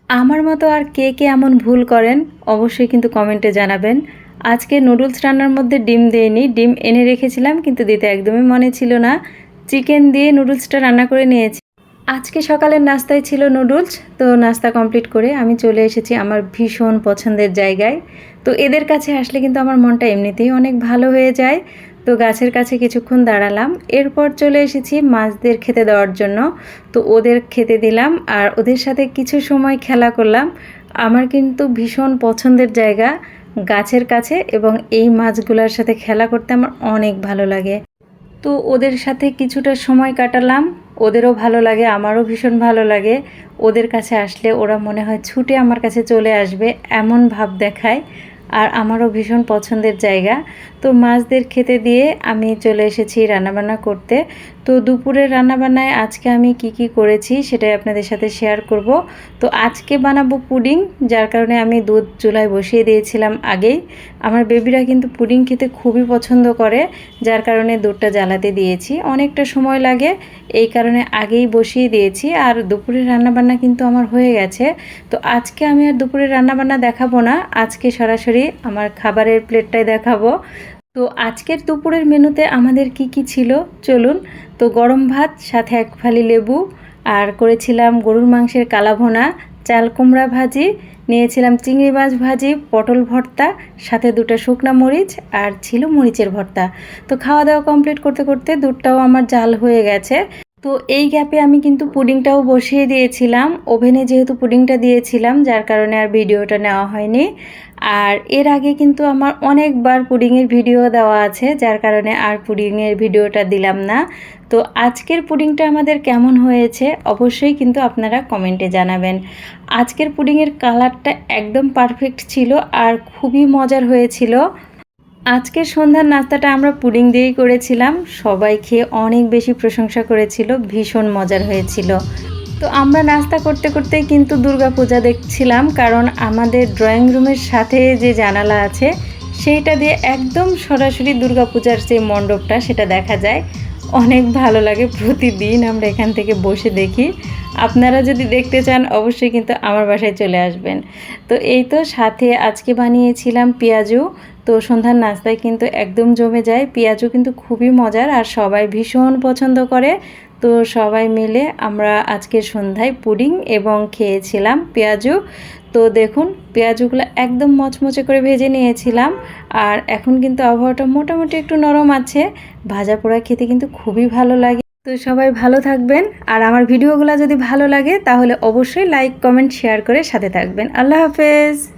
আমার মতো আর কে কে এমন ভুল করেন অবশ্যই কিন্তু কমেন্টে জানাবেন। আজকে নুডলস রান্নার মধ্যে ডিম দেইনি, ডিম এনে রেখেছিলাম কিন্তু দিতে একদমই মনে ছিল না। চিকেন দিয়ে নুডলসটা রান্না করে নিয়েছি। আজকে সকালের নাস্তায় ছিল নুডলস, তো নাস্তা কমপ্লিট করে আমি চলে এসেছি আমার ভীষণ পছন্দের জায়গায়। তো এদের কাছে আসলে কিন্তু আমার মনটা এমনিতেই অনেক ভালো হয়ে যায়। তো গাছের কাছে কিছুক্ষণ দাঁড়ালাম, এরপর চলে এসেছি মাছদের খেতে দেওয়ার জন্য। তো ওদের খেতে দিলাম আর ওদের সাথে কিছু সময় খেলা করলাম। আমার কিন্তু ভীষণ পছন্দের জায়গা গাছের কাছে, এবং এই মাছগুলোর সাথে খেলা করতে আমার অনেক ভালো লাগে। তো ওদের সাথে কিছুটা সময় কাটালাম, ওদেরও ভালো লাগে, আমারও ভীষণ ভালো লাগে। ওদের কাছে আসলে ওরা মনে হয় ছুটে আমার কাছে চলে আসবে, এমন ভাব দেখায়। আর আমারও ভীষণ পছন্দের জায়গা। তো মাছদের খেতে দিয়ে আমি চলে এসেছি রান্নাবান্না করতে। তো দুপুরের রান্নাবান্নায় আজকে আমি কি করেছি সেটাই আপনাদের সাথে শেয়ার করব। তো আজকে বানাবো পুডিং, যার কারণে আমি দুধ চুলায় বসিয়ে দিয়েছিলাম আগেই। আমার বেবিরা কিন্তু পুডিং খেতে খুবই পছন্দ করে, যার কারণে দুধটা জ্বালাতে দিয়েছি। অনেকটা সময় লাগে, এই কারণে আগেই বসিয়ে দিয়েছি। আর দুপুরের রান্নাবান্না কিন্তু আমার হয়ে গেছে। তো আজকে আমি আর দুপুরের রান্নাবান্না দেখাবো না, আজকে সরাসরি আমার খাবারের প্লেটটাই দেখাবো। তো আজকের দুপুরের মেনুতে আমাদের কি ছিল চলুন। তো গরম ভাত, সাথে এক ফালি লেবু, আর করেছিলাম গরুর মাংসের কালাভুনা, চাল কুমড়া ভাজি, নিয়েছিলাম চিংড়ি মাছ ভাজি, পটল ভর্তা, সাথে দুটো শুকনো মরিচ, আর ছিল মরিচের ভর্তা। তো খাওয়া দাওয়া কমপ্লিট করতে করতে দুধটাও আমার জাল হয়ে গেছে। তো এই গ্যাপে আমি কিন্তু পুডিংটাও বসিয়ে দিয়েছিলাম ওভেনে, যেহেতু পুডিংটা দিয়েছিলাম যার কারণে আর ভিডিওটা নেওয়া হয়নি। আর এর আগে কিন্তু আমার অনেকবার পুডিংয়ের ভিডিও দেওয়া আছে, যার কারণে আর পুডিংয়ের ভিডিওটা দিলাম না। তো আজকের পুডিংটা আমাদের কেমন হয়েছে অবশ্যই কিন্তু আপনারা কমেন্টে জানাবেন। আজকের পুডিংয়ের কালারটা একদম পারফেক্ট ছিল আর খুবই মজার হয়েছিল। আজকের সন্ধ্যার নাস্তাটা আমরা পুডিং দিয়েই করেছিলাম, সবাই খেয়ে অনেক বেশি প্রশংসা করেছিল, ভীষণ মজার হয়েছিল। তো আমরা নাস্তা করতে করতেই কিন্তু দুর্গাপূজা দেখছিলাম, কারণ আমাদের ড্রয়িং রুমের সাথে যে জানালা আছে সেইটা দিয়ে একদম সরাসরি দুর্গাপূজার যে মণ্ডপটা সেটা দেখা যায়। অনেক ভালো লাগে, প্রতিদিন আমরা এখান থেকে বসে দেখি। আপনারা যদি দেখতে চান অবশ্যই কিন্তু আমার বাসায় চলে আসবেন। তো এই তো সাথে আজকে বানিয়েছিলাম পেঁয়াজু। তো সন্ধ্যার নাস্তায় কিন্তু একদম জমে যায়, পেঁয়াজু কিন্তু খুবই মজার আর সবাই ভীষণ পছন্দ করে। তো সবাই মিলে আমরা আজকের সন্ধ্যায় পুডিং এবং খেয়েছিলাম পেঁয়াজু। তো দেখুন পেঁয়াজুগুলো একদম মচমচে করে ভেজে নিয়েছিলাম। আর এখন কিন্তু আবহাওয়াটা মোটামুটি একটু নরম আছে, ভাজা পোড়া খেতে কিন্তু খুবই ভালো লাগে। তো সবাই ভালো থাকবেন, আর আমার ভিডিওগুলো যদি ভালো লাগে তাহলে অবশ্যই লাইক কমেন্ট শেয়ার করে সাথে থাকবেন। আল্লাহ হাফেজ।